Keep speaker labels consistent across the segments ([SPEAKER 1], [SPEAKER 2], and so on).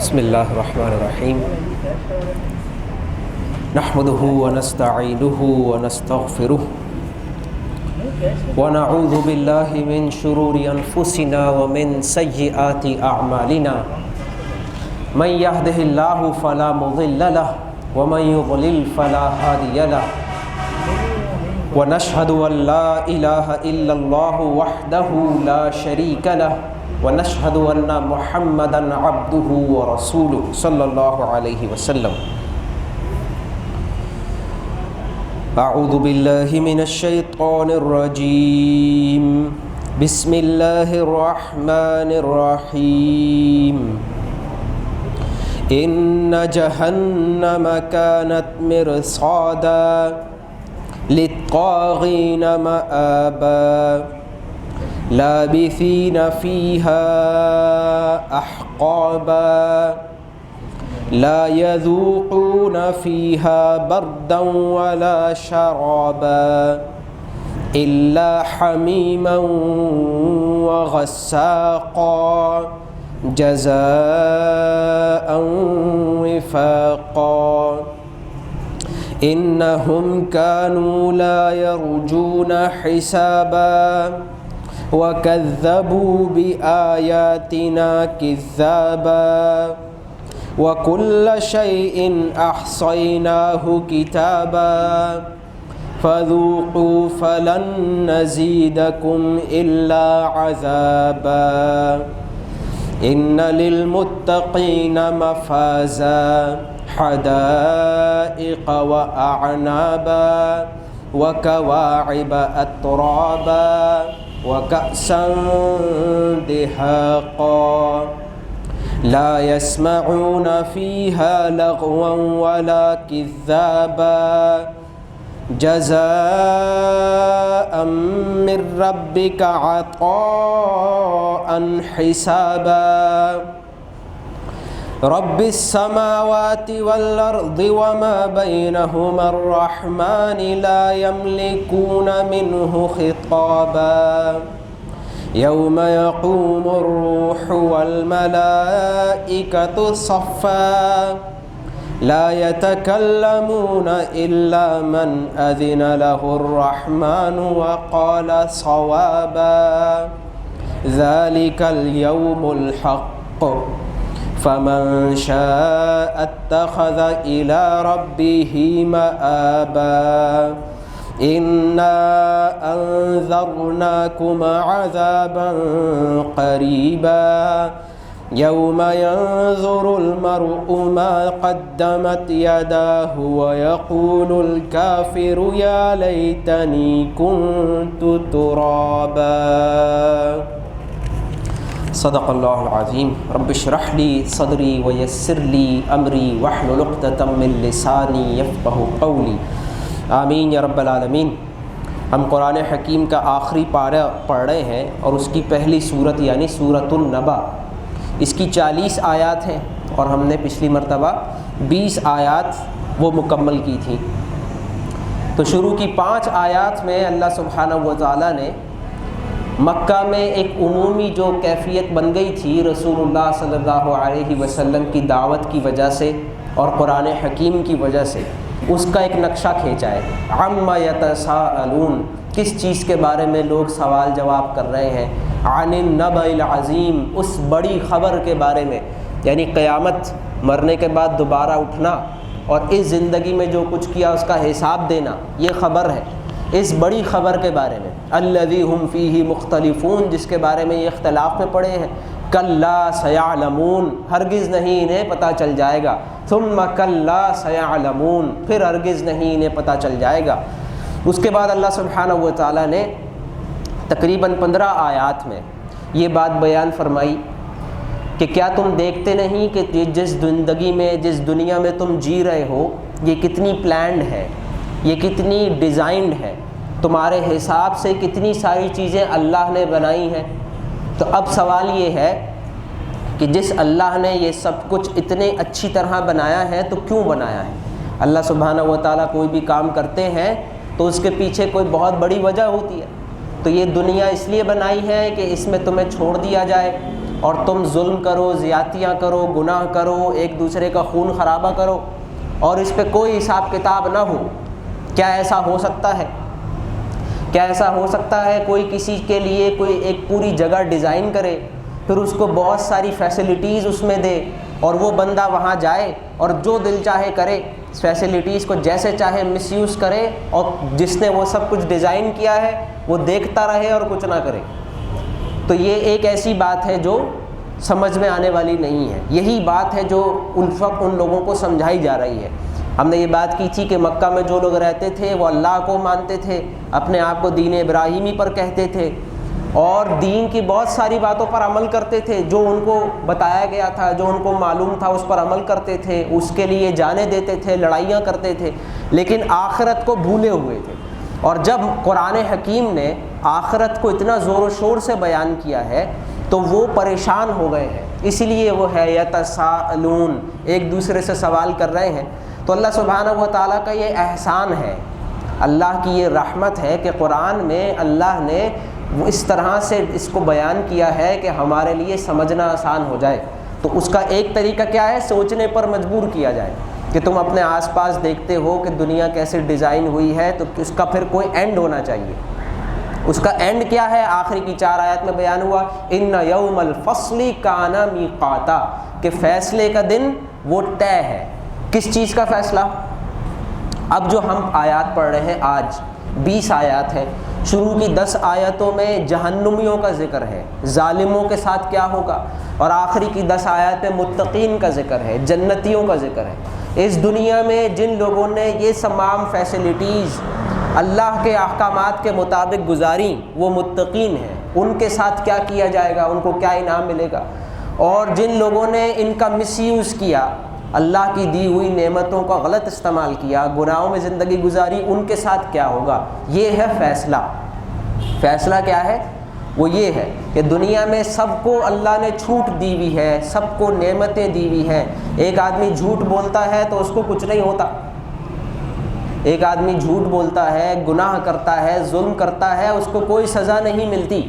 [SPEAKER 1] بسم اللہ الرحمن الرحیم نحمده ونستعینه ونستغفره ونعوذ باللہ من شرور انفسنا ومن سیئات اعمالنا من يهده اللہ فلا مضل له ومن يضلل فلا هادی له ونشهد ان لا الہ الا اللہ وحدہ لا شریک له ونشهد ان محمدا عبده ورسوله صلی اللہ علیہ وسلم. اعوذ باللہ من الشیطان الرجیم. بسم اللہ الرحمن الرحیم. ان جہنم كانت مرصادا للطاغین مآبا لابثین فیہا احقابا لا یذوقون فیہا بردا ولا شرابا الا حمیما وغساقا جزاء وفاقا انہم کانوا لا یرجون حسابا وَكَذَّبُوا بِآيَاتِنَا كِذَّابًا وَكُلَّ شَيْءٍ أَحْصَيْنَاهُ كِتَابًا فَذُوقُوا فَلَن نَّزِيدَكُمْ إِلَّا عَذَابًا إِنَّ لِلْمُتَّقِينَ مَفَازًا حَدَائِقَ وَأَعْنَابًا وَكَوَاعِبَ أَتْرَابًا وَكَأْسًا دِهَاقًا لَا يَسْمَعُونَ فِيهَا لَغْوًا وَلَا كِذَّابًا جَزَاءً مِّن رَّبِّكَ عَطَاءً حِسَابًا رب السماوات والأرض وما بينهما الرحمن لا يملكون منه خطابا يوم يقوم الروح والملائكة صفا لا يتكلمون إلا من أذن له الرحمن وقال صوابا ذلك اليوم الحق فمن شاء اتخذ إلى ربه مآبا إنا أنذرناكم عذابا قريبا يوم ينظر المرء ما قدمت يداه ويقول الكافر يا ليتني كنت ترابا. صدق اللہ العظیم. رب اشرح لی صدری ویسر لی امری واحلل عقدۃ من لسانی یفقہوا قولی. آمین یا رب العالمین. ہم قرآن حکیم کا آخری پارہ پڑھ رہے ہیں اور اس کی پہلی صورت یعنی سورۃ النبأ. اس کی 40 آیات ہیں اور ہم نے پچھلی مرتبہ 20 آیات وہ مکمل کی تھیں. تو شروع کی 5 آیات میں اللہ سبحانہ و تعالیٰ نے مکہ میں ایک عمومی جو کیفیت بن گئی تھی رسول اللہ صلی اللہ علیہ وسلم کی دعوت کی وجہ سے اور قرآن حکیم کی وجہ سے اس کا ایک نقشہ کھینچا ہے. عما یتساءلون، کس چیز کے بارے میں لوگ سوال جواب کر رہے ہیں. عن النبأ العظیم، اس بڑی خبر کے بارے میں، یعنی قیامت، مرنے کے بعد دوبارہ اٹھنا اور اس زندگی میں جو کچھ کیا اس کا حساب دینا، یہ خبر ہے. اس بڑی خبر کے بارے میں الذی ہم فیہ مختلفون، جس کے بارے میں یہ اختلاف میں پڑے ہیں. کلا سیعلمون، ہرگز نہیں انہیں پتہ چل جائے گا. ثم کلا سیعلمون، پھر ہرگز نہیں انہیں پتہ چل جائے گا. اس کے بعد اللہ سبحانہ و تعالیٰ نے تقریباً 15 آیات میں یہ بات بیان فرمائی کہ کیا تم دیکھتے نہیں کہ جس زندگی میں، جس دنیا میں تم جی رہے ہو، یہ کتنی پلانڈ ہے، یہ کتنی ڈیزائنڈ ہے، تمہارے حساب سے کتنی ساری چیزیں اللہ نے بنائی ہیں. تو اب سوال یہ ہے کہ جس اللہ نے یہ سب کچھ اتنے اچھی طرح بنایا ہے تو کیوں بنایا ہے؟ اللہ سبحانہ و تعالیٰ کوئی بھی کام کرتے ہیں تو اس کے پیچھے کوئی بہت بڑی وجہ ہوتی ہے. تو یہ دنیا اس لیے بنائی ہے کہ اس میں تمہیں چھوڑ دیا جائے اور تم ظلم کرو، زیادتیاں کرو، گناہ کرو، ایک دوسرے کا خون خرابہ کرو اور اس پہ کوئی حساب کتاب نہ ہو؟ کیا ایسا ہو سکتا ہے؟ کیا ایسا ہو سکتا ہے کوئی کسی کے لیے کوئی ایک پوری جگہ ڈیزائن کرے، پھر اس کو بہت ساری فیسلٹیز اس میں دے اور وہ بندہ وہاں جائے اور جو دل چاہے کرے، فیسلٹیز کو جیسے چاہے مس یوز کرے، اور جس نے وہ سب کچھ ڈیزائن کیا ہے وہ دیکھتا رہے اور کچھ نہ کرے؟ تو یہ ایک ایسی بات ہے جو سمجھ میں آنے والی نہیں ہے۔ یہی بات ہے جو ان وقت ان لوگوں کو سمجھائی جا رہی ہے۔ ہم نے یہ بات کی تھی کہ مکہ میں جو لوگ رہتے تھے وہ اللہ کو مانتے تھے، اپنے آپ کو دین ابراہیمی پر کہتے تھے اور دین کی بہت ساری باتوں پر عمل کرتے تھے، جو ان کو بتایا گیا تھا، جو ان کو معلوم تھا اس پر عمل کرتے تھے، اس کے لیے جانیں دیتے تھے، لڑائیاں کرتے تھے، لیکن آخرت کو بھولے ہوئے تھے۔ اور جب قرآن حکیم نے آخرت کو اتنا زور و شور سے بیان کیا ہے تو وہ پریشان ہو گئے ہیں، اسی لیے وہ ہے یتساءلون، ایک دوسرے سے سوال کر رہے ہیں۔ تو اللہ سبحانہ و تعالیٰ کا یہ احسان ہے، اللہ کی یہ رحمت ہے کہ قرآن میں اللہ نے وہ اس طرح سے اس کو بیان کیا ہے کہ ہمارے لیے سمجھنا آسان ہو جائے۔ تو اس کا ایک طریقہ کیا ہے؟ سوچنے پر مجبور کیا جائے کہ تم اپنے آس پاس دیکھتے ہو کہ دنیا کیسے ڈیزائن ہوئی ہے، تو اس کا پھر کوئی اینڈ ہونا چاہیے۔ اس کا اینڈ کیا ہے؟ آخری کی 4 آیات میں بیان ہوا، ان یوم الفصل کان میقاتا، کہ فیصلے کا دن وہ طے ہے۔ کس چیز کا فیصلہ؟ اب جو ہم آیات پڑھ رہے ہیں آج 20 آیات ہے، شروع کی 10 آیتوں میں جہنمیوں کا ذکر ہے، ظالموں کے ساتھ کیا ہوگا، اور آخری کی 10 آیات میں متقین کا ذکر ہے، جنتیوں کا ذکر ہے۔ اس دنیا میں جن لوگوں نے یہ تمام فیسلٹیز اللہ کے احکامات کے مطابق گزاری وہ متقین ہیں، ان کے ساتھ کیا کیا جائے گا، ان کو کیا انعام ملے گا۔ اور جن لوگوں نے ان کا مس یوز کیا، اللہ کی دی ہوئی نعمتوں کا غلط استعمال کیا، گناہوں میں زندگی گزاری، ان کے ساتھ کیا ہوگا۔ یہ ہے فیصلہ۔ فیصلہ کیا ہے؟ وہ یہ ہے کہ دنیا میں سب کو اللہ نے چھوٹ دی ہوئی ہے، سب کو نعمتیں دی ہوئی ہیں۔ ایک آدمی جھوٹ بولتا ہے تو اس کو کچھ نہیں ہوتا، ایک آدمی جھوٹ بولتا ہے، گناہ کرتا ہے، ظلم کرتا ہے، اس کو کوئی سزا نہیں ملتی،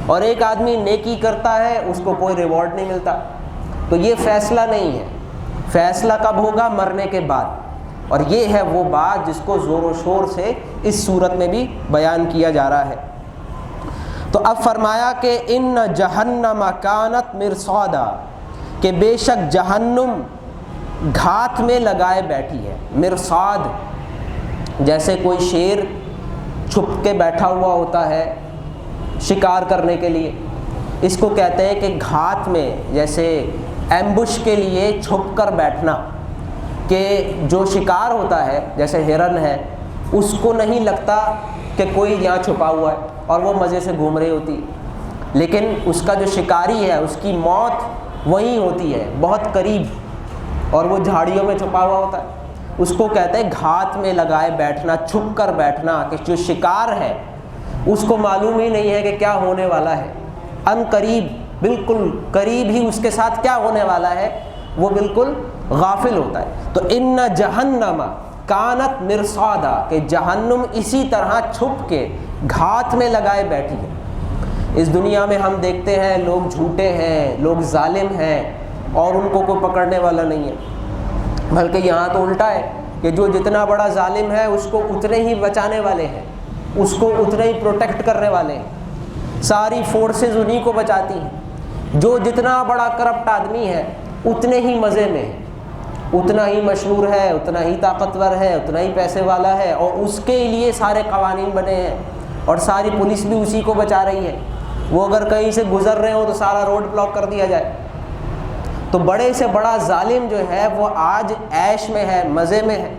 [SPEAKER 1] اور ایک آدمی نیکی کرتا ہے اس کو کوئی ریوارڈ نہیں ملتا۔ تو یہ فیصلہ نہیں ہے۔ فیصلہ کب ہوگا؟ مرنے کے بعد۔ اور یہ ہے وہ بات جس کو زور و شور سے اس صورت میں بھی بیان کیا جا رہا ہے۔ تو اب فرمایا کہ ان جہنم کانت مرصادا، کہ بے شک جہنم گھات میں لگائے بیٹھی ہے۔ مرصاد جیسے کوئی شیر چھپ کے بیٹھا ہوا ہوتا ہے شکار کرنے کے لیے، اس کو کہتے ہیں کہ گھات میں، جیسے ایمبش کے لیے چھپ کر بیٹھنا، کہ جو شکار ہوتا ہے جیسے ہرن ہے، اس کو نہیں لگتا کہ کوئی یہاں چھپا ہوا ہے اور وہ مزے سے گھوم رہی ہوتی، لیکن اس کا جو شکاری ہے اس کی موت وہیں ہوتی ہے، بہت قریب، اور وہ جھاڑیوں میں چھپا ہوا ہوتا ہے۔ اس کو کہتے ہیں گھات میں لگائے بیٹھنا، چھپ کر بیٹھنا، کہ جو شکار ہے اس کو معلوم ہی نہیں ہے کہ کیا ہونے والا ہے، ان قریب، بالکل قریب ہی اس کے ساتھ کیا ہونے والا ہے وہ بالکل غافل ہوتا ہے۔ تو ان جہنم کانت مرصادا، کہ جہنم اسی طرح چھپ کے گھات میں لگائے بیٹھی ہے۔ اس دنیا میں ہم دیکھتے ہیں لوگ جھوٹے ہیں، لوگ ظالم ہیں، اور ان کو کوئی پکڑنے والا نہیں ہے، بلکہ یہاں تو الٹا ہے کہ جو جتنا بڑا ظالم ہے اس کو اتنے ہی بچانے والے ہیں، اس کو اتنے ہی پروٹیکٹ کرنے والے ہیں، ساری فورسز انہی کو بچاتی ہیں۔ جو جتنا بڑا کرپٹ آدمی ہے اتنے ہی مزے میں ہے، اتنا ہی مشہور ہے، اتنا ہی طاقتور ہے، اتنا ہی پیسے والا ہے، اور اس کے لیے سارے قوانین بنے ہیں، اور ساری پولیس بھی اسی کو بچا رہی ہے۔ وہ اگر کہیں سے گزر رہے ہو تو سارا روڈ بلاک کر دیا جائے۔ تو بڑے سے بڑا ظالم جو ہے وہ آج عیش میں ہے، مزے میں ہے۔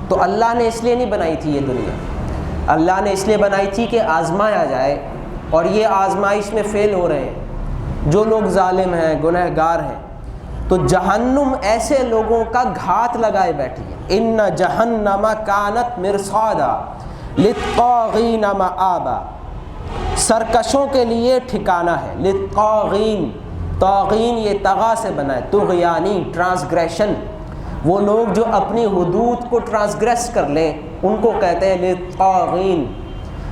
[SPEAKER 1] تو اللہ نے اس لیے نہیں بنائی تھی یہ دنیا، اللہ نے اس لیے بنائی تھی کہ آزمایا جائے، اور یہ آزمائش میں فیل ہو رہے ہیں جو لوگ ظالم ہیں، گنہگار ہیں۔ تو جہنم ایسے لوگوں کا گھات لگائے بیٹھی ہے۔ ان جہنم کانت مرصادا للطاغین مآبا، سرکشوں کے لیے ٹھکانہ ہے۔ للطاغین، طاغین یہ طغا سے بنا ہے، طغیانی، ٹرانسگریشن، وہ لوگ جو اپنی حدود کو ٹرانسگریس کر لیں ان کو کہتے ہیں للطاغین۔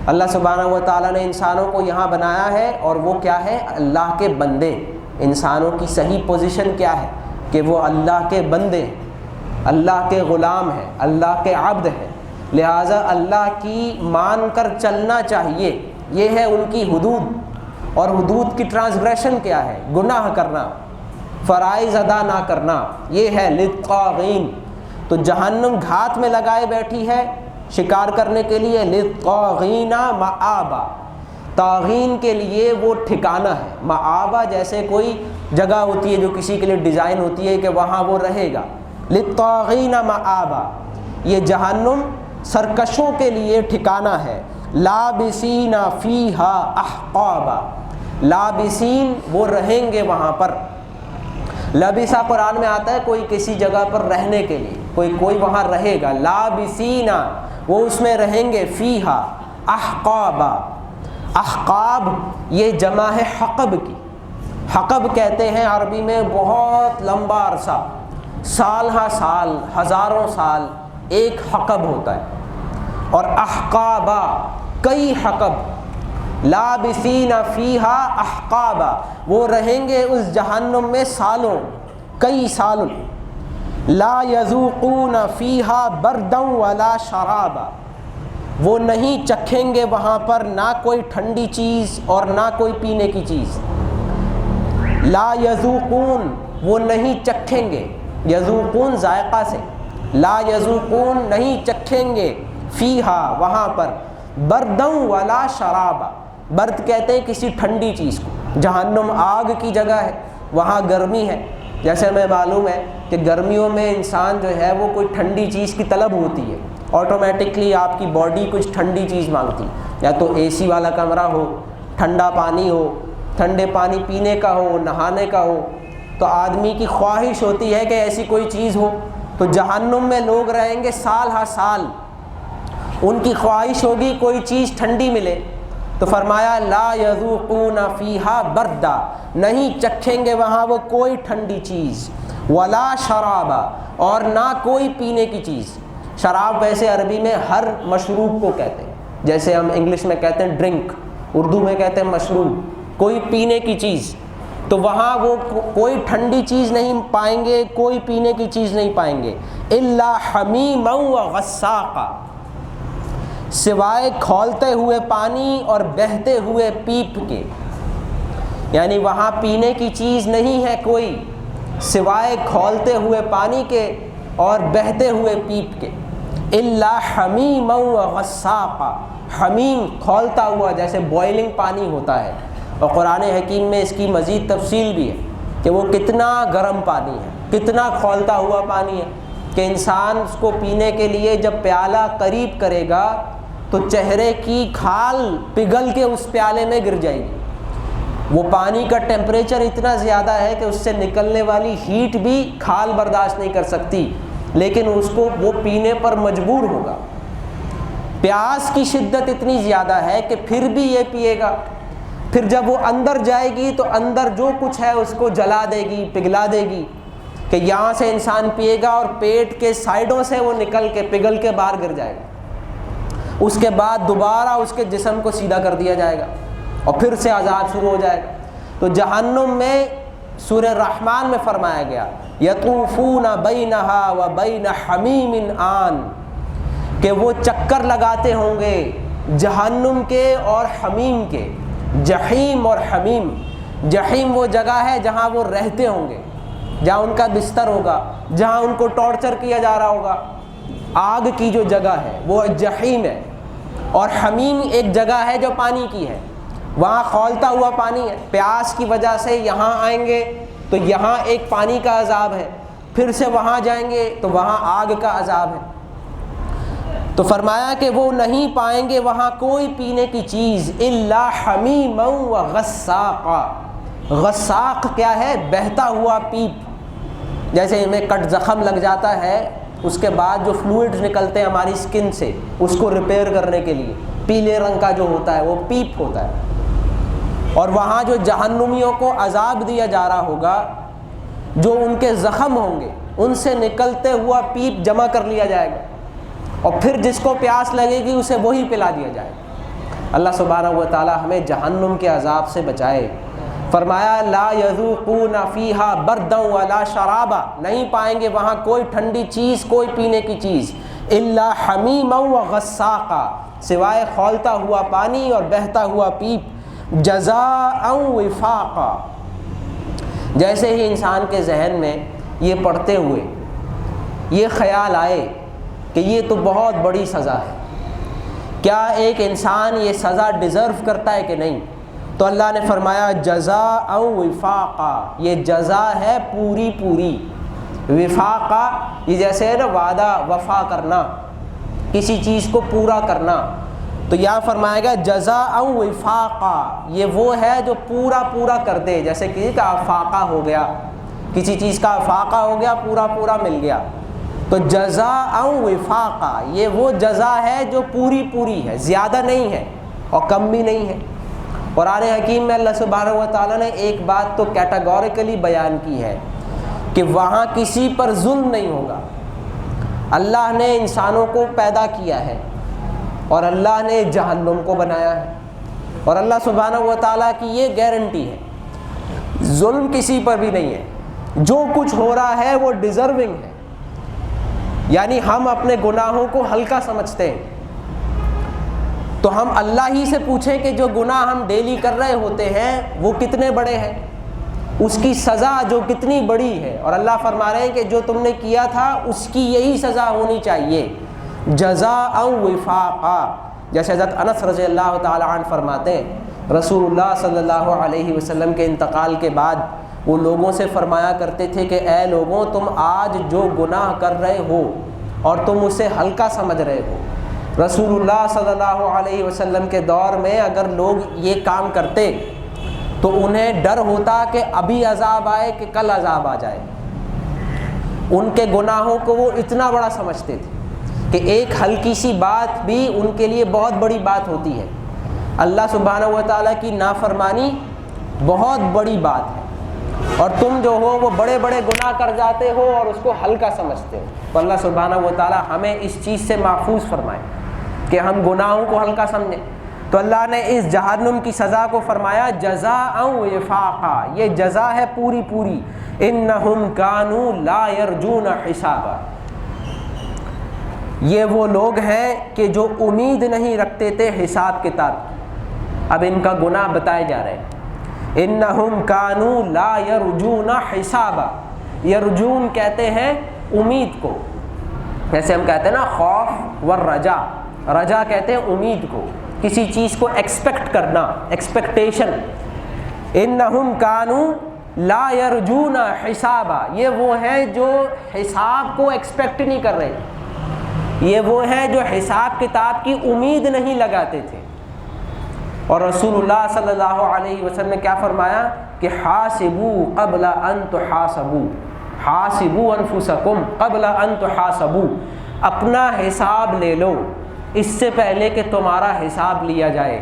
[SPEAKER 1] اللہ سبحانہ و تعالیٰ نے انسانوں کو یہاں بنایا ہے، اور وہ کیا ہے؟ اللہ کے بندے، انسانوں کی صحیح پوزیشن کیا ہے کہ وہ اللہ کے بندے ہیں، اللہ کے غلام ہیں، اللہ کے عبد ہیں، لہٰذا اللہ کی مان کر چلنا چاہیے۔ یہ ہے ان کی حدود، اور حدود کی ٹرانسگریشن کیا ہے؟ گناہ کرنا، فرائض ادا نہ کرنا، یہ ہے للطاغین۔ تو جہنم گھات میں لگائے بیٹھی ہے شکار کرنے کے لیے، للطاغین مآبا، طاغین کے لیے وہ ٹھکانہ ہے۔ مآبا جیسے کوئی جگہ ہوتی ہے جو کسی کے لیے ڈیزائن ہوتی ہے کہ وہاں وہ رہے گا، للطاغین مآبا، یہ جہنم سرکشوں کے لیے ٹھکانہ ہے۔ لابسین فیہا احقابا، لابسین وہ رہیں گے وہاں پر۔ لبسا قرآن میں آتا ہے کوئی کسی جگہ پر رہنے کے لیے، کوئی وہاں رہے گا، لابسینا وہ اس میں رہیں گے، فیہا احقابا، احقاب یہ جمع ہے حقب کی۔ حقب کہتے ہیں عربی میں بہت لمبا عرصہ، سال ہا سال، ہزاروں سال ایک حقب ہوتا ہے، اور احقابا کئی حقب، لابسین فیہا احقابا وہ رہیں گے اس جہنم میں سالوں، کئی سالوں۔ لا یذوقون فیہا بردا ولا شرابا، وہ نہیں چکھیں گے وہاں پر نہ کوئی ٹھنڈی چیز اور نہ کوئی پینے کی چیز۔ لا یذوقون وہ نہیں چکھیں گے، یذوقون ذائقہ سے، لا یذوقون نہیں چکھیں گے، فیہا وہاں پر، بردن ولا شرابا، برد کہتے ہیں کسی ٹھنڈی چیز کو۔ جہنم آگ کی جگہ ہے، وہاں گرمی ہے، جیسے ہمیں معلوم ہے کہ گرمیوں میں انسان جو ہے وہ کوئی ٹھنڈی چیز کی طلب ہوتی ہے، آٹومیٹکلی آپ کی باڈی کچھ ٹھنڈی چیز مانگتی، یا تو اے سی والا کمرہ ہو، ٹھنڈا پانی ہو، ٹھنڈے پانی پینے کا ہو، نہانے کا ہو، تو آدمی کی خواہش ہوتی ہے کہ ایسی کوئی چیز ہو۔ تو جہنم میں لوگ رہیں گے سال ہا سال، ان کی خواہش ہوگی کوئی چیز ٹھنڈی ملے، تو فرمایا لا یذوقون فیہا بردا، نہیں چکھیں گے وہاں وہ کوئی ٹھنڈی چیز، ولا شرابا اور نہ کوئی پینے کی چیز۔ شراب ویسے عربی میں ہر مشروب کو کہتے ہیں، جیسے ہم انگلش میں کہتے ہیں ڈرنک، اردو میں کہتے ہیں مشروب، کوئی پینے کی چیز۔ تو وہاں وہ کوئی ٹھنڈی چیز نہیں پائیں گے، کوئی پینے کی چیز نہیں پائیں گے، الا حمیما وغساقا، سوائے کھولتے ہوئے پانی اور بہتے ہوئے پیپ کے، یعنی وہاں پینے کی چیز نہیں ہے کوئی سوائے کھولتے ہوئے پانی کے اور بہتے ہوئے پیپ کے۔ الا حمیما وغساقا، حمیم کھولتا ہوا جیسے بوائلنگ پانی ہوتا ہے، اور قرآن حکیم میں اس کی مزید تفصیل بھی ہے کہ وہ کتنا گرم پانی ہے، کتنا کھولتا ہوا پانی ہے کہ انسان اس کو پینے کے لیے جب پیالہ قریب کرے گا تو چہرے کی کھال پگھل کے اس پیالے میں گر جائے گی۔ وہ پانی کا ٹیمپریچر اتنا زیادہ ہے کہ اس سے نکلنے والی ہیٹ بھی کھال برداشت نہیں کر سکتی، لیکن اس کو وہ پینے پر مجبور ہوگا۔ پیاس کی شدت اتنی زیادہ ہے کہ پھر بھی یہ پیے گا، پھر جب وہ اندر جائے گی تو اندر جو کچھ ہے اس کو جلا دے گی، پگھلا دے گی، کہ یہاں سے انسان پیے گا اور پیٹ کے سائڈوں سے وہ نکل کے پگھل کے باہر گر جائے گا، اس کے بعد دوبارہ اس کے جسم کو سیدھا کر دیا جائے گا اور پھر سے عذاب شروع ہو جائے گا۔ تو جہنم میں سورہ رحمان میں فرمایا گیا یطوفون بینہا و بین حمیم آن، کہ وہ چکر لگاتے ہوں گے جہنم کے اور حمیم کے۔ جحیم اور حمیم، جحیم وہ جگہ ہے جہاں وہ رہتے ہوں گے، جہاں ان کا بستر ہوگا، جہاں ان کو ٹارچر کیا جا رہا ہوگا، آگ کی جو جگہ ہے وہ جحیم ہے۔ اور حمیم ایک جگہ ہے جو پانی کی ہے، وہاں کھولتا ہوا پانی ہے، پیاس کی وجہ سے یہاں آئیں گے تو یہاں ایک پانی کا عذاب ہے، پھر سے وہاں جائیں گے تو وہاں آگ کا عذاب ہے۔ تو فرمایا کہ وہ نہیں پائیں گے وہاں کوئی پینے کی چیز، الا حمیما وغساقا۔ غساق کیا ہے؟ بہتا ہوا پیپ، جیسے ہمیں کٹ زخم لگ جاتا ہے اس کے بعد جو فلوئڈز نکلتے ہیں ہماری سکن سے، اس کو ریپیئر کرنے کے لیے پیلے رنگ کا جو ہوتا ہے وہ پیپ ہوتا ہے۔ اور وہاں جو جہنمیوں کو عذاب دیا جا رہا ہوگا، جو ان کے زخم ہوں گے ان سے نکلتے ہوا پیپ جمع کر لیا جائے گا، اور پھر جس کو پیاس لگے گی اسے وہی پلا دیا جائے گا۔ اللہ سبحانہ و تعالی ہمیں جہنم کے عذاب سے بچائے۔ فرمایا لا یذوقون فیہا بردا ولا شرابا، نہیں پائیں گے وہاں کوئی ٹھنڈی چیز، کوئی پینے کی چیز، الا حمیما وغساقا، سوائے کھولتا ہوا پانی اور بہتا ہوا پیپ، جزاء وفاقا۔ جیسے ہی انسان کے ذہن میں یہ پڑھتے ہوئے یہ خیال آئے کہ یہ تو بہت بڑی سزا ہے، کیا ایک انسان یہ سزا ڈیزرو کرتا ہے کہ نہیں، تو اللہ نے فرمایا جزاء وفاقا، یہ جزا ہے پوری پوری۔ وفاقا یہ جیسے ہے نا وعدہ وفا کرنا، کسی چیز کو پورا کرنا، تو یہاں فرمائے گا جزاء وفاقا، یہ وہ ہے جو پورا پورا کر دے، جیسے کسی کا افاقہ ہو گیا، کسی چیز کا افاقہ ہو گیا، پورا پورا مل گیا، تو جزاء وفاقا یہ وہ جزا ہے جو پوری پوری ہے، زیادہ نہیں ہے اور کم بھی نہیں ہے۔ قرآن حکیم میں اللہ سبحانہ و تعالیٰ نے ایک بات تو کیٹاگوریکلی بیان کی ہے کہ وہاں کسی پر ظلم نہیں ہوگا۔ اللہ نے انسانوں کو پیدا کیا ہے اور اللہ نے جہنم کو بنایا ہے، اور اللہ سبحانہ و تعالیٰ کی یہ گارنٹی ہے ظلم کسی پر بھی نہیں ہے، جو کچھ ہو رہا ہے وہ ڈیزرونگ ہے، یعنی ہم اپنے گناہوں کو ہلکا سمجھتے ہیں، تو ہم اللہ ہی سے پوچھیں کہ جو گناہ ہم ڈیلی کر رہے ہوتے ہیں وہ کتنے بڑے ہیں، اس کی سزا جو کتنی بڑی ہے، اور اللہ فرما رہے ہیں کہ جو تم نے کیا تھا اس کی یہی سزا ہونی چاہیے، جزاء وفاقا۔ جیسے حضرت انس رضی اللہ تعالی عنہ فرماتے ہیں رسول اللہ صلی اللہ علیہ وسلم کے انتقال کے بعد وہ لوگوں سے فرمایا کرتے تھے کہ اے لوگوں، تم آج جو گناہ کر رہے ہو اور تم اسے ہلکا سمجھ رہے ہو، رسول اللہ صلی اللہ علیہ وسلم کے دور میں اگر لوگ یہ کام کرتے تو انہیں ڈر ہوتا کہ ابھی عذاب آئے کہ کل عذاب آ جائے۔ ان کے گناہوں کو وہ اتنا بڑا سمجھتے تھے کہ ایک ہلکی سی بات بھی ان کے لیے بہت بڑی بات ہوتی ہے۔ اللہ سبحانہ و تعالیٰ کی نافرمانی بہت بڑی بات ہے، اور تم جو ہو وہ بڑے بڑے گناہ کر جاتے ہو اور اس کو ہلکا سمجھتے ہو۔ تو اللہ سبحانہ و تعالیٰ ہمیں اس چیز سے محفوظ فرمائے کہ ہم گناہوں کو ہلکا سمجھیں۔ تو اللہ نے اس جہنم کی سزا کو فرمایا جزاء وفاقا، یہ جزا ہے پوری پوری، انہم کانوا لا یرجون حسابا، یہ وہ لوگ ہیں کہ جو امید نہیں رکھتے تھے حساب کتاب کی۔ اب ان کا گناہ بتائے جا رہے ہیں، انہم کانوا لا یرجون حسابا، یرجون کہتے ہیں امید کو، جیسے ہم کہتے ہیں نا خوف والرجا، رجا کہتے ہیں امید کو، کسی چیز کو ایکسپیکٹ کرنا، ایکسپیکٹیشن۔ انہم کانوا لا یرجون حسابا، یہ وہ ہیں جو حساب کو ایکسپیکٹ نہیں کر رہے، یہ وہ ہیں جو حساب کتاب کی امید نہیں لگاتے تھے۔ اور رسول اللہ صلی اللہ علیہ وسلم نے کیا فرمایا کہ حاسبوا قبل ان تحاسبوا، حاسبوا انفسکم قبل ان تحاسبوا، اپنا حساب لے لو اس سے پہلے کہ تمہارا حساب لیا جائے۔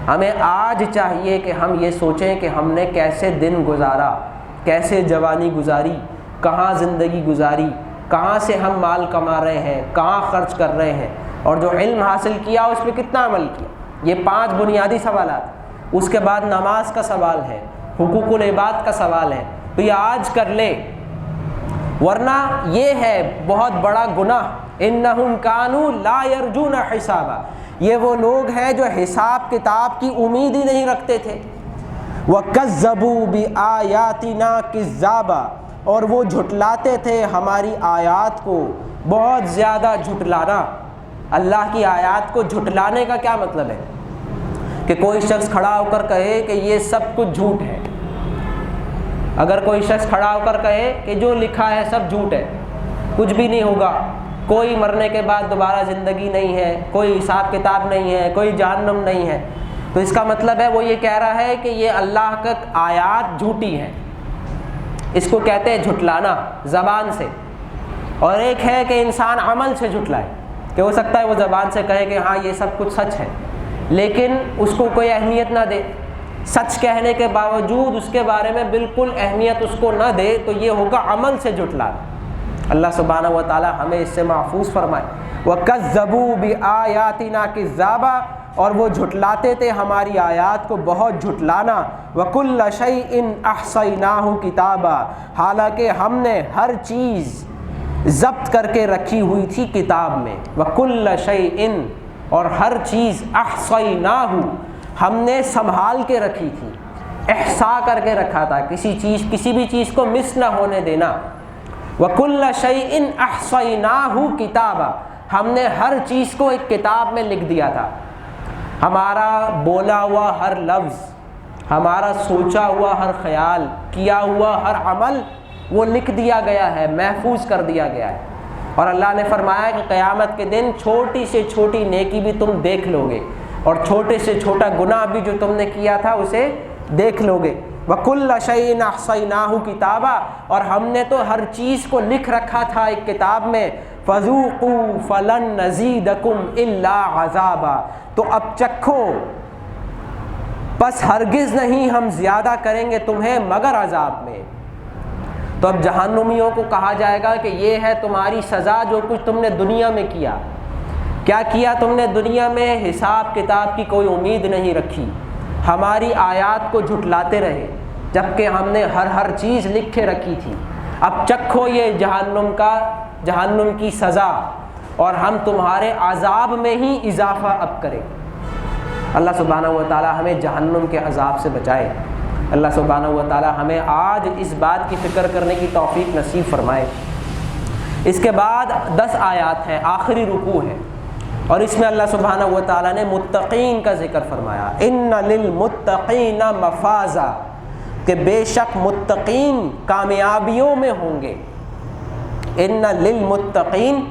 [SPEAKER 1] ہمیں آج چاہیے کہ ہم یہ سوچیں کہ ہم نے کیسے دن گزارا، کیسے جوانی گزاری، کہاں زندگی گزاری، کہاں سے ہم مال کما رہے ہیں، کہاں خرچ کر رہے ہیں، اور جو علم حاصل کیا اس پہ کتنا عمل کیا۔ یہ 5 بنیادی سوالات، اس کے بعد نماز کا سوال ہے، حقوق العباد کا سوال ہے، تو یہ آج کر لے، ورنہ یہ ہے بہت بڑا گناہ۔ انہم کانوا لا یرجون حسابا، یہ وہ لوگ ہیں جو حساب کتاب کی امید ہی نہیں رکھتے تھے۔ وَكَذَّبُوا بِآيَاتِنَا كِذَّابًا، اور وہ جھٹلاتے تھے ہماری آیات کو، بہت زیادہ جھٹلانا۔ اللہ کی آیات کو جھٹلانے کا کیا مطلب ہے کہ کوئی شخص کھڑا ہو کر کہے کہ یہ سب کچھ جھوٹ ہے۔ اگر کوئی شخص کھڑا ہو کر کہے کہ جو لکھا ہے سب جھوٹ ہے، کچھ بھی نہیں ہوگا، کوئی مرنے کے بعد دوبارہ زندگی نہیں ہے، کوئی حساب کتاب نہیں ہے، کوئی جہنم نہیں ہے، تو اس کا مطلب ہے وہ یہ کہہ رہا ہے کہ یہ اللہ کا آیات جھوٹی ہیں۔ اس کو کہتے ہیں جھٹلانا زبان سے۔ اور ایک ہے کہ انسان عمل سے جھٹلائے، کہ ہو سکتا ہے وہ زبان سے کہے کہ ہاں یہ سب کچھ سچ ہے، لیکن اس کو کوئی اہمیت نہ دے، سچ کہنے کے باوجود اس کے بارے میں بالکل اہمیت اس کو نہ دے، تو یہ ہوگا عمل سے جھٹلانا۔ اللہ سبحانہ و تعالی ہمیں اس سے محفوظ فرمائے۔ وَكَذَّبُوا بِآيَاتِنَا كِذَّابًا اور وہ جھٹلاتے تھے ہماری آیات کو بہت جھٹلانا۔ وَكُلَّ شَيْءٍ أَحْصَيْنَاهُ كِتَابًا، حالانکہ ہم نے ہر چیز ضبط کر کے رکھی ہوئی تھی کتاب میں۔ وَكُلَّ شَيْءٍ، اور ہر چیز، احصیناہ، ہم نے سنبھال کے رکھی تھی، احصا کر کے رکھا تھا، کسی بھی چیز کو مس نہ ہونے دینا۔ وَكُلَّ شَيْءٍ أَحْصَيْنَاهُ كِتَابًا، ہم نے ہر چیز کو ایک کتاب میں لکھ دیا تھا۔ ہمارا بولا ہوا ہر لفظ، ہمارا سوچا ہوا ہر خیال، کیا ہوا ہر عمل، وہ لکھ دیا گیا ہے، محفوظ کر دیا گیا ہے۔ اور اللہ نے فرمایا کہ قیامت کے دن چھوٹی سے چھوٹی نیکی بھی تم دیکھ لو گے، اور چھوٹے سے چھوٹا گناہ بھی جو تم نے کیا تھا اسے دیکھ لو گے۔ وَكُلَّ شَيْءٍ أَحْصَيْنَاهُ كِتَابًا، اور ہم نے تو ہر چیز کو لکھ رکھا تھا ایک کتاب میں۔ فَذُوقُوا فَلَن نَّزِيدَكُمْ إِلَّا عَذَابًا، تو اب چکھو، بس ہرگز نہیں ہم زیادہ کریں گے تمہیں مگر عذاب میں۔ تو اب جہنمیوں کو کہا جائے گا کہ یہ ہے تمہاری سزا، جو کچھ تم نے دنیا میں کیا۔ کیا کیا تم نے دنیا میں؟ حساب کتاب کی کوئی امید نہیں رکھی، ہماری آیات کو جھٹلاتے رہے، جبکہ ہم نے ہر چیز لکھ کے رکھی تھی۔ اب چکھو یہ جہنم کی سزا، اور ہم تمہارے عذاب میں ہی اضافہ اب کریں۔ اللہ سبحانہ و تعالی ہمیں جہنم کے عذاب سے بچائے۔ اللہ سبحانہ و تعالی ہمیں آج اس بات کی فکر کرنے کی توفیق نصیب فرمائے۔ اس کے بعد 10 آیات ہیں، آخری رکوع ہے، اور اس میں اللہ سبحانہ و تعالی نے متقین کا ذکر فرمایا۔ ان للمتقین مفازا، کہ بے شک متقین کامیابیوں میں ہوں گے۔ ان للمتقین،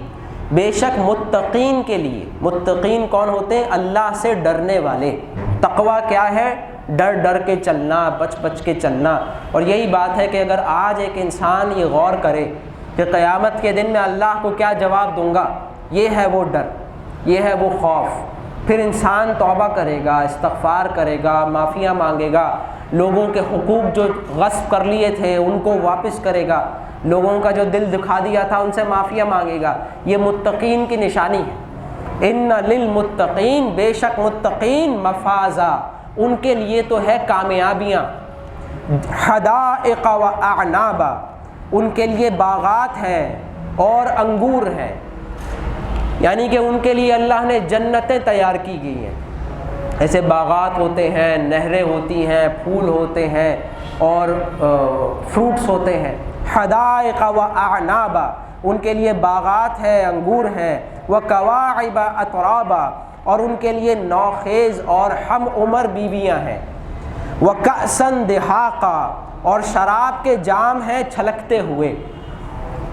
[SPEAKER 1] بے شک متقین کے لیے، متقین کون ہوتے ہیں؟ اللہ سے ڈرنے والے۔ تقویٰ کیا ہے؟ ڈر ڈر کے چلنا، بچ بچ کے چلنا۔ اور یہی بات ہے کہ اگر آج ایک انسان یہ غور کرے کہ قیامت کے دن میں اللہ کو کیا جواب دوں گا، یہ ہے وہ ڈر، یہ ہے وہ خوف، پھر انسان توبہ کرے گا، استغفار کرے گا، معافیاں مانگے گا، لوگوں کے حقوق جو غصب کر لیے تھے ان کو واپس کرے گا، لوگوں کا جو دل دکھا دیا تھا ان سے معافیاں مانگے گا۔ یہ متقین کی نشانی ہے۔ ان للمتقین، بے شک متقین، مفازا، ان کے لیے تو ہے کامیابیاں۔ حدائق و اعنابا، ان کے لیے باغات ہیں اور انگور ہیں، یعنی کہ ان کے لیے اللہ نے جنتیں تیار کی گئی ہیں۔ ایسے باغات ہوتے ہیں، نہریں ہوتی ہیں، پھول ہوتے ہیں اور فروٹس ہوتے ہیں۔ حدائق و اعنابا، ان کے لیے باغات ہیں، انگور ہیں۔ وکواعب اترابا، اور ان کے لیے نوخیز اور ہم عمر بیویاں ہیں۔ وکأسا دہاقا، اور شراب کے جام ہیں چھلکتے ہوئے،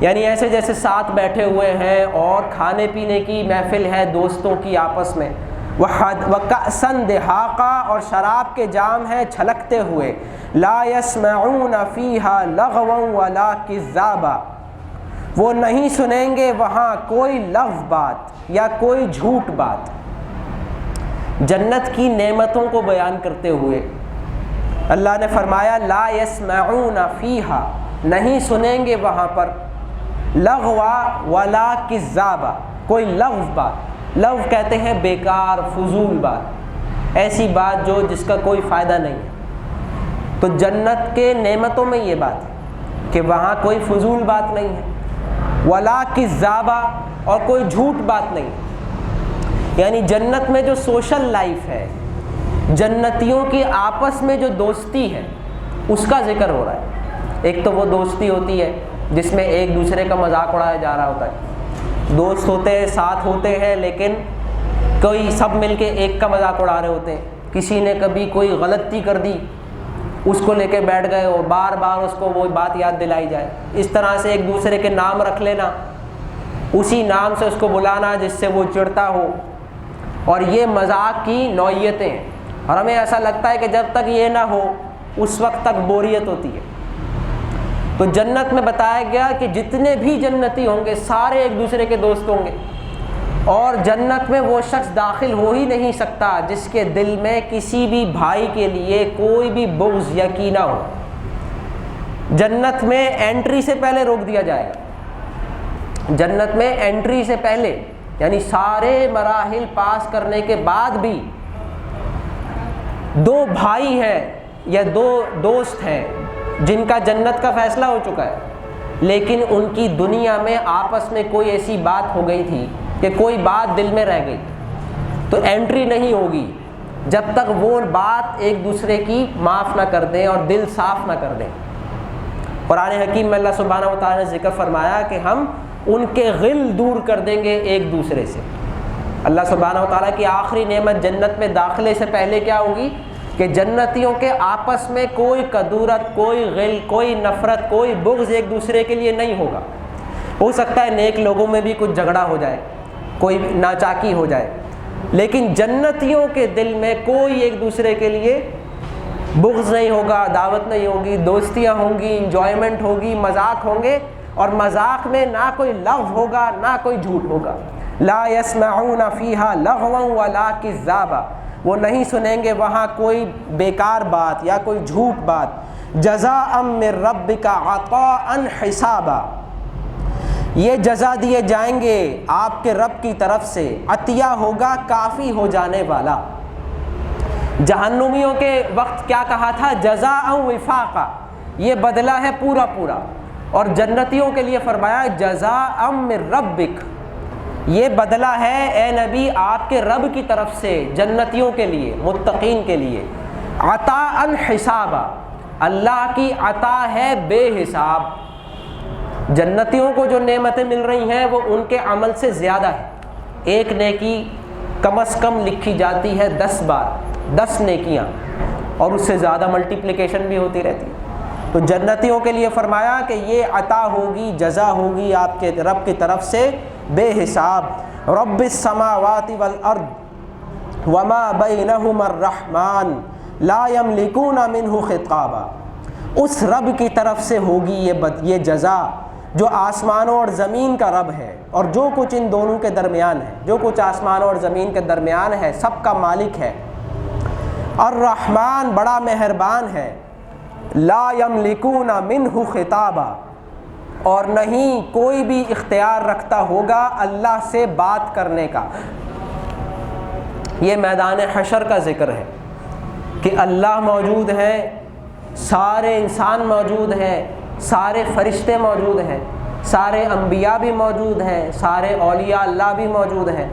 [SPEAKER 1] یعنی ایسے جیسے ساتھ بیٹھے ہوئے ہیں اور کھانے پینے کی محفل ہے دوستوں کی آپس میں۔ وکأسا دہاقا، اور شراب کے جام ہیں چھلکتے ہوئے۔ لا یسمعون فیہا لغوا ولا کذابا، وہ نہیں سنیں گے وہاں کوئی لغو بات یا کوئی جھوٹ بات۔ جنت کی نعمتوں کو بیان کرتے ہوئے اللہ نے فرمایا لا یسمعون فیہا، نہیں سنیں گے وہاں پر، لغوا ولا کذابا، کوئی لغو بات۔ لغو کہتے ہیں بیکار، فضول بات، ایسی بات جو جس کا کوئی فائدہ نہیں ہے۔ تو جنت کے نعمتوں میں یہ بات ہے کہ وہاں کوئی فضول بات نہیں ہے، ولا کذابا، اور کوئی جھوٹ بات نہیں ہے۔ یعنی جنت میں جو سوشل لائف ہے، جنتیوں کی آپس میں جو دوستی ہے، اس کا ذکر ہو رہا ہے۔ ایک تو وہ دوستی ہوتی ہے جس میں ایک دوسرے کا مذاق اڑایا جا رہا ہوتا ہے، دوست ہوتے ہیں، ساتھ ہوتے ہیں، لیکن کوئی سب مل کے ایک کا مذاق اڑا رہے ہوتے ہیں۔ کسی نے کبھی کوئی غلطی کر دی، اس کو لے کے بیٹھ گئے اور بار بار اس کو وہ بات یاد دلائی جائے۔ اس طرح سے ایک دوسرے کے نام رکھ لینا، اسی نام سے اس کو بلانا جس سے وہ چڑھتا ہو، اور یہ مذاق کی نوعیتیں ہیں۔ اور ہمیں ایسا لگتا ہے کہ جب تک یہ نہ ہو اس وقت تک بوریت ہوتی ہے۔ تو جنت میں بتایا گیا کہ جتنے بھی جنتی ہوں گے سارے ایک دوسرے کے دوست ہوں گے، اور جنت میں وہ شخص داخل ہو ہی نہیں سکتا جس کے دل میں کسی بھی بھائی کے لیے کوئی بھی بغض یا کینہ ہو۔ جنت میں انٹری سے پہلے روک دیا جائے گا۔ جنت میں انٹری سے پہلے، یعنی سارے مراحل پاس کرنے کے بعد بھی دو بھائی ہیں یا دو دوست ہیں جن کا جنت کا فیصلہ ہو چکا ہے، لیکن ان کی دنیا میں آپس میں کوئی ایسی بات ہو گئی تھی کہ کوئی بات دل میں رہ گئی، تو انٹری نہیں ہوگی جب تک وہ بات ایک دوسرے کی معاف نہ کر دیں اور دل صاف نہ کر دیں۔ قرآن حکیم میں اللہ سبحانہ و تعالیٰ نے ذکر فرمایا کہ ہم ان کے غل دور کر دیں گے ایک دوسرے سے۔ اللہ سبحانہ و تعالیٰ کی آخری نعمت جنت میں داخلے سے پہلے کیا ہوگی کہ جنتیوں کے آپس میں کوئی کدورت، کوئی غل، کوئی نفرت، کوئی بغض ایک دوسرے کے لیے نہیں ہوگا۔ ہو سکتا ہے نیک لوگوں میں بھی کچھ جھگڑا ہو جائے، کوئی ناچاکی ہو جائے، لیکن جنتیوں کے دل میں کوئی ایک دوسرے کے لیے بغض نہیں ہوگا، دعوت نہیں ہوگی، دوستیاں ہوں گی، انجوائمنٹ ہوگی، مذاق ہوں گے، اور مذاق میں نہ کوئی لغو ہوگا نہ کوئی جھوٹ ہوگا۔ لا يسمعون فیہا لغوا ولا کذابا، وہ نہیں سنیں گے وہاں کوئی بیکار بات یا کوئی جھوٹ بات۔ جزاء من ربک عطاء حسابا، یہ جزا دیے جائیں گے آپ کے رب کی طرف سے، عطیہ ہوگا کافی ہو جانے والا۔ جہنمیوں کے وقت کیا کہا تھا؟ جزاء وفاقا، یہ بدلہ ہے پورا پورا، اور جنتیوں کے لیے فرمایا جزاء من ربک، یہ بدلہ ہے اے نبی آپ کے رب کی طرف سے جنتیوں کے لیے، متقین کے لیے۔ عطاء حسابا، اللہ کی عطا ہے بے حساب۔ جنتیوں کو جو نعمتیں مل رہی ہیں وہ ان کے عمل سے زیادہ ہے۔ ایک نیکی کم از کم لکھی جاتی ہے 10 بار، 10 نیکیاں، اور اس سے زیادہ ملٹیپلیکیشن بھی ہوتی رہتی ہے۔ تو جنتیوں کے لیے فرمایا کہ یہ عطا ہوگی، جزا ہوگی آپ کے رب کی طرف سے بے حساب۔ رب السماوات والارض وما بینہما الرحمن لا یملکون منہ خطابا، اس رب کی طرف سے ہوگی یہ جزا جو آسمانوں اور زمین کا رب ہے، اور جو کچھ ان دونوں کے درمیان ہے، جو کچھ آسمانوں اور زمین کے درمیان ہے، سب کا مالک ہے۔ الرحمن، بڑا مہربان ہے۔ لا یملکون منہ خطابا، اور نہیں کوئی بھی اختیار رکھتا ہوگا اللہ سے بات کرنے کا۔ یہ میدان حشر کا ذکر ہے کہ اللہ موجود ہے، سارے انسان موجود ہیں، سارے فرشتے موجود ہیں، سارے انبیاء بھی موجود ہیں، سارے اولیاء اللہ بھی موجود ہیں۔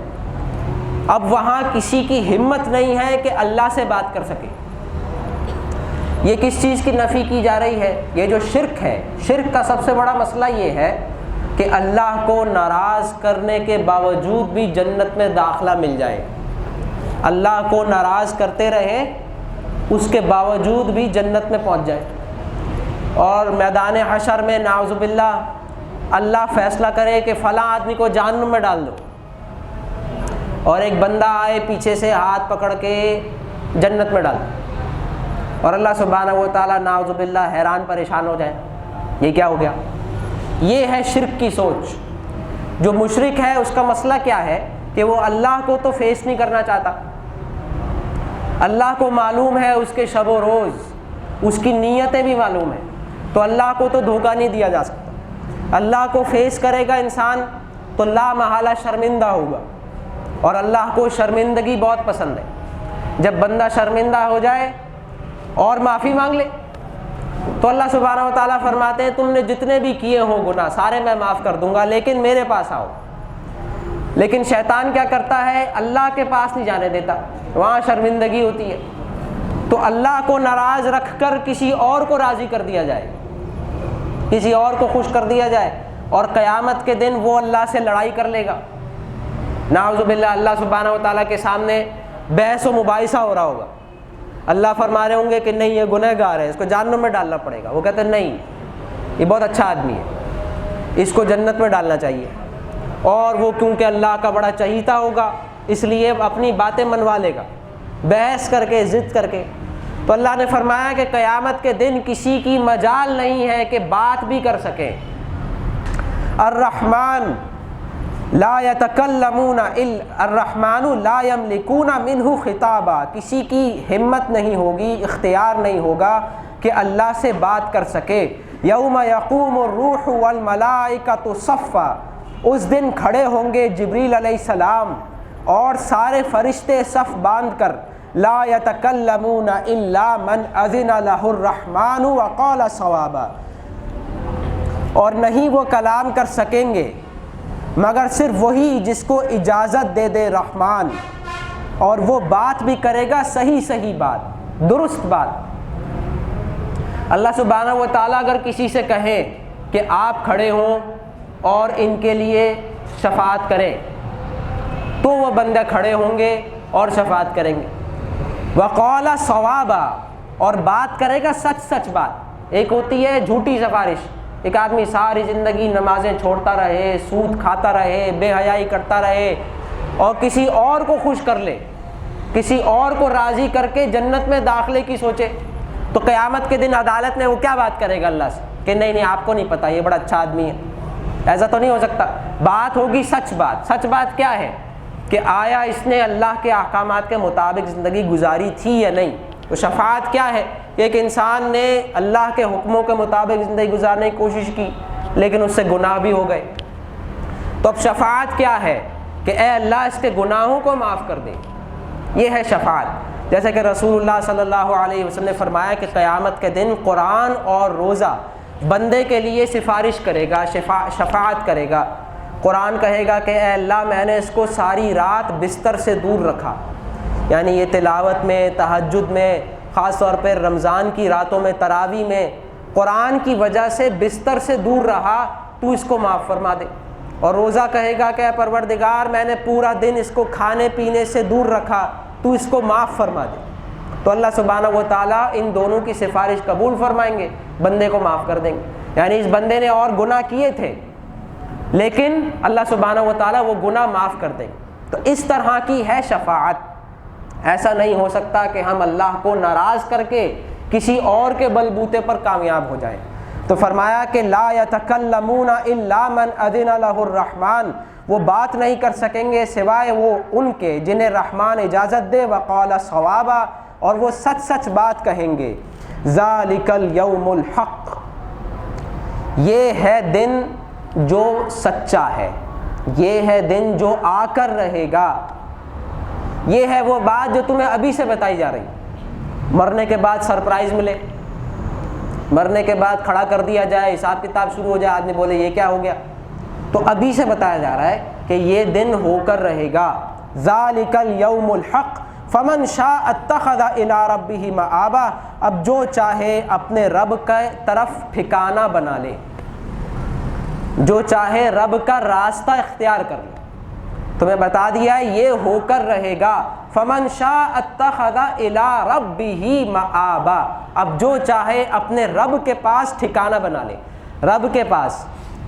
[SPEAKER 1] اب وہاں کسی کی ہمت نہیں ہے کہ اللہ سے بات کر سکے۔ یہ کس چیز کی نفی کی جا رہی ہے؟ یہ جو شرک ہے، شرک کا سب سے بڑا مسئلہ یہ ہے کہ اللہ کو ناراض کرنے کے باوجود بھی جنت میں داخلہ مل جائے، اللہ کو ناراض کرتے رہے اس کے باوجود بھی جنت میں پہنچ جائے، اور میدان حشر میں نعوذ باللہ اللہ فیصلہ کرے کہ فلاں آدمی کو جہنم میں ڈال دو، اور ایک بندہ آئے پیچھے سے ہاتھ پکڑ کے جنت میں ڈال دو، اور اللہ سبحانہ و تعالیٰ نعوذ باللہ حیران پریشان ہو جائے، یہ کیا ہو گیا؟ یہ ہے شرک کی سوچ۔ جو مشرک ہے اس کا مسئلہ کیا ہے کہ وہ اللہ کو تو فیس نہیں کرنا چاہتا، اللہ کو معلوم ہے اس کے شب و روز، اس کی نیتیں بھی معلوم ہیں، تو اللہ کو تو دھوکہ نہیں دیا جا سکتا۔ اللہ کو فیس کرے گا انسان تو لا محالہ شرمندہ ہوگا، اور اللہ کو شرمندگی بہت پسند ہے۔ جب بندہ شرمندہ ہو جائے اور معافی مانگ لے تو اللہ سبحانہ و تعالیٰ فرماتے ہیں تم نے جتنے بھی کیے ہوں گناہ سارے میں معاف کر دوں گا، لیکن میرے پاس آؤ۔ لیکن شیطان کیا کرتا ہے؟ اللہ کے پاس نہیں جانے دیتا، وہاں شرمندگی ہوتی ہے، تو اللہ کو ناراض رکھ کر کسی اور کو راضی کر دیا جائے، کسی اور کو خوش کر دیا جائے، اور قیامت کے دن وہ اللہ سے لڑائی کر لے گا۔ نعوذ باللہ اللہ سبحانہ و تعالیٰ کے سامنے بحث و مباحثہ ہو رہا ہوگا، اللہ فرما رہے ہوں گے کہ نہیں یہ گنہگار ہے، اس کو جہنم میں ڈالنا پڑے گا، وہ کہتے ہیں نہیں یہ بہت اچھا آدمی ہے، اس کو جنت میں ڈالنا چاہیے، اور وہ کیونکہ اللہ کا بڑا چہیتا ہوگا اس لیے اپنی باتیں منوا لے گا بحث کر کے، ضد کر کے۔ تو اللہ نے فرمایا کہ قیامت کے دن کسی کی مجال نہیں ہے کہ بات بھی کر سکیں۔ الرحمن لا یتکلمون الرحمن لا یملکون منہ خطابا، کسی کی ہمت نہیں ہوگی، اختیار نہیں ہوگا کہ اللہ سے بات کر سکے۔ یوم یقوم الروح والملائکۃ صفا، اس دن کھڑے ہوں گے جبریل علیہ السلام اور سارے فرشتے صف باندھ کر، لا يتكلمون الا من اذن له الرحمن وقال صوابا، اور نہیں وہ کلام کر سکیں گے مگر صرف وہی جس کو اجازت دے دے رحمان، اور وہ بات بھی کرے گا صحیح بات، درست بات۔ اللہ سبحانہ و تعالیٰ اگر کسی سے کہے کہ آپ کھڑے ہوں اور ان کے لیے شفاعت کریں تو وہ بندے کھڑے ہوں گے اور شفاعت کریں گے۔ وقال صوابا، اور بات کرے گا سچ بات۔ ایک ہوتی ہے جھوٹی سفارش، ایک آدمی ساری زندگی نمازیں چھوڑتا رہے، سود کھاتا رہے، بے حیائی کرتا رہے اور کسی اور کو خوش کر لے، کسی اور کو راضی کر کے جنت میں داخلے کی سوچے، تو قیامت کے دن عدالت میں وہ کیا بات کرے گا اللہ سے کہ نہیں آپ کو نہیں پتا، یہ بڑا اچھا آدمی ہے۔ ایسا تو نہیں ہو سکتا۔ بات ہوگی سچ بات۔ سچ بات کیا ہے کہ آیا اس نے اللہ کے احکامات کے مطابق زندگی گزاری تھی یا نہیں۔ تو شفاعت کیا ہے؟ ایک انسان نے اللہ کے حکموں کے مطابق زندگی گزارنے کی کوشش کی لیکن اس سے گناہ بھی ہو گئے، تو اب شفاعت کیا ہے کہ اے اللہ اس کے گناہوں کو معاف کر دے، یہ ہے شفاعت۔ جیسے کہ رسول اللہ صلی اللہ علیہ وسلم نے فرمایا کہ قیامت کے دن قرآن اور روزہ بندے کے لیے سفارش کرے گا، شفاعت کرے گا۔ قرآن کہے گا کہ اے اللہ میں نے اس کو ساری رات بستر سے دور رکھا، یعنی یہ تلاوت میں، تہجد میں، خاص طور پہ رمضان کی راتوں میں، تراویح میں قرآن کی وجہ سے بستر سے دور رہا، تو اس کو معاف فرما دے۔ اور روزہ کہے گا کہ اے پروردگار میں نے پورا دن اس کو کھانے پینے سے دور رکھا، تو اس کو معاف فرما دے۔ تو اللہ سبحانہ و تعالیٰ ان دونوں کی سفارش قبول فرمائیں گے، بندے کو معاف کر دیں گے۔ یعنی اس بندے نے اور گناہ کیے تھے لیکن اللہ سبحانہ و تعالیٰ وہ گناہ معاف کر دیں گے۔ تو اس طرح کی ہے شفاعت۔ ایسا نہیں ہو سکتا کہ ہم اللہ کو ناراض کر کے کسی اور کے بلبوتے پر کامیاب ہو جائیں۔ تو فرمایا کہ لا یتکلمون الا من اذن له الرحمن، وہ بات نہیں کر سکیں گے سوائے وہ ان کے جنہیں رحمان اجازت دے، وقال صوابا، اور وہ سچ بات کہیں گے۔ ذالک الیوم الحق، یہ ہے دن جو سچا ہے، یہ ہے دن جو آ کر رہے گا۔ یہ ہے وہ بات جو تمہیں ابھی سے بتائی جا رہی، مرنے کے بعد سرپرائز ملے، مرنے کے بعد کھڑا کر دیا جائے، حساب کتاب شروع ہو جائے، آدمی بولے یہ کیا ہو گیا، تو ابھی سے بتایا جا رہا ہے کہ یہ دن ہو کر رہے گا۔ ذالک الیوم الحق فمن شاء اتخذ الی ربہ مآبا، اب جو چاہے اپنے رب کے طرف ٹھکانہ بنا لے، جو چاہے رب کا راستہ اختیار کر لے۔ تمہیں بتا دیا ہے یہ ہو کر رہے گا۔ فمن شاء اتخذ الی ربہ مآبا، اب جو چاہے اپنے رب کے پاس ٹھکانہ بنا لے۔ رب کے پاس،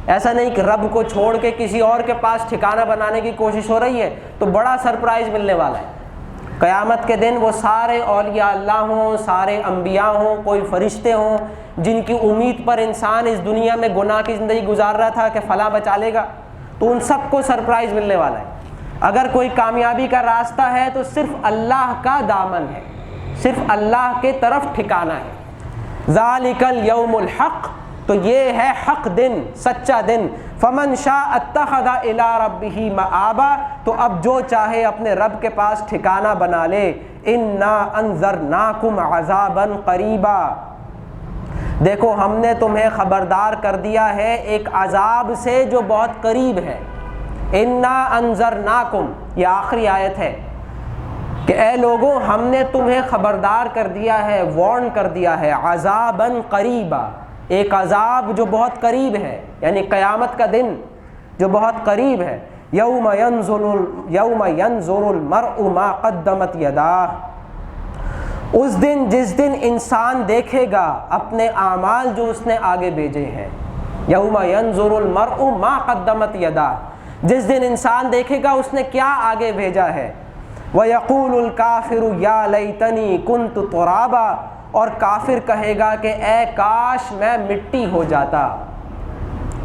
[SPEAKER 1] ایسا نہیں کہ رب کو چھوڑ کے کسی اور کے پاس ٹھکانہ بنانے کی کوشش ہو رہی ہے، تو بڑا سرپرائز ملنے والا ہے۔ قیامت کے دن وہ سارے اولیاء اللہ ہوں، سارے انبیاء ہوں، کوئی فرشتے ہوں جن کی امید پر انسان اس دنیا میں گناہ کی زندگی گزار رہا تھا کہ فلاں بچا لے گا، تو ان سب کو سرپرائز ملنے والا ہے۔ اگر کوئی کامیابی کا راستہ ہے تو صرف اللہ کا دامن ہے، صرف اللہ کے طرف ٹھکانہ ہے۔ ذالک الیوم الحق، تو یہ ہے حق دن، سچا دن۔ فمن شاء اتخذ الی ربہ مآبا، تو اب جو چاہے اپنے رب کے پاس ٹھکانہ بنا لے۔ انا انذرناکم عذابا قریبا، دیکھو ہم نے تمہیں خبردار کر دیا ہے ایک عذاب سے جو بہت قریب ہے۔ انا انذرناکم، یہ آخری آیت ہے کہ اے لوگوں ہم نے تمہیں خبردار کر دیا ہے، وارن کر دیا ہے، عذابا قریبا، ایک عذاب جو بہت قریب ہے، یعنی قیامت کا دن جو بہت قریب ہے۔ یوم ینظر المرء ما قدمت یداہ، اس دن جس دن انسان دیکھے گا اپنے اعمال جو اس نے آگے بھیجے ہیں۔ یوم ینظر المرء ما قدمت یداہ، جس دن انسان دیکھے گا اس نے کیا آگے بھیجا ہے۔ وَيَقُولُ الْكَافِرُ يَا لَيْتَنِي كُنْتُ تُرَابًا، اور کافر کہے گا کہ اے کاش میں مٹی ہو جاتا۔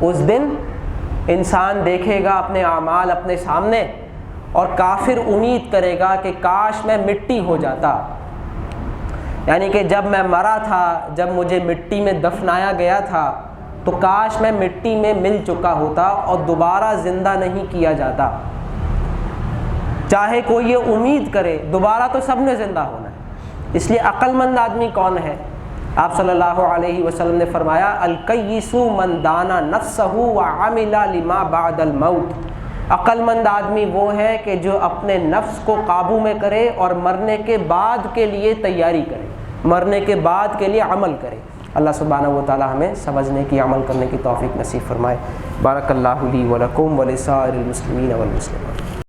[SPEAKER 1] اس دن انسان دیکھے گا اپنے اعمال اپنے سامنے اور کافر امید کرے گا کہ کاش میں مٹی ہو جاتا، یعنی کہ جب میں مرا تھا، جب مجھے مٹی میں دفنایا گیا تھا تو کاش میں مٹی میں مل چکا ہوتا اور دوبارہ زندہ نہیں کیا جاتا۔ چاہے کوئی یہ امید کرے دوبارہ تو سب نے زندہ ہونا ہے. اس لیے عقل مند آدمی کون ہے؟ آپ صلی اللہ علیہ وسلم نے فرمایا الکیس من دانا نفسہ وعمل لما بعد الموت. عقل مند آدمی وہ ہے کہ جو اپنے نفس کو قابو میں کرے اور مرنے کے بعد کے لیے تیاری کرے، مرنے کے بعد کے لیے عمل کرے. اللہ سبحانہ و تعالی ہمیں سمجھنے کی، عمل کرنے کی توفیق نصیب فرمائے. بارک اللہ لی ولکم ولسائر المسلمین والمسلمات.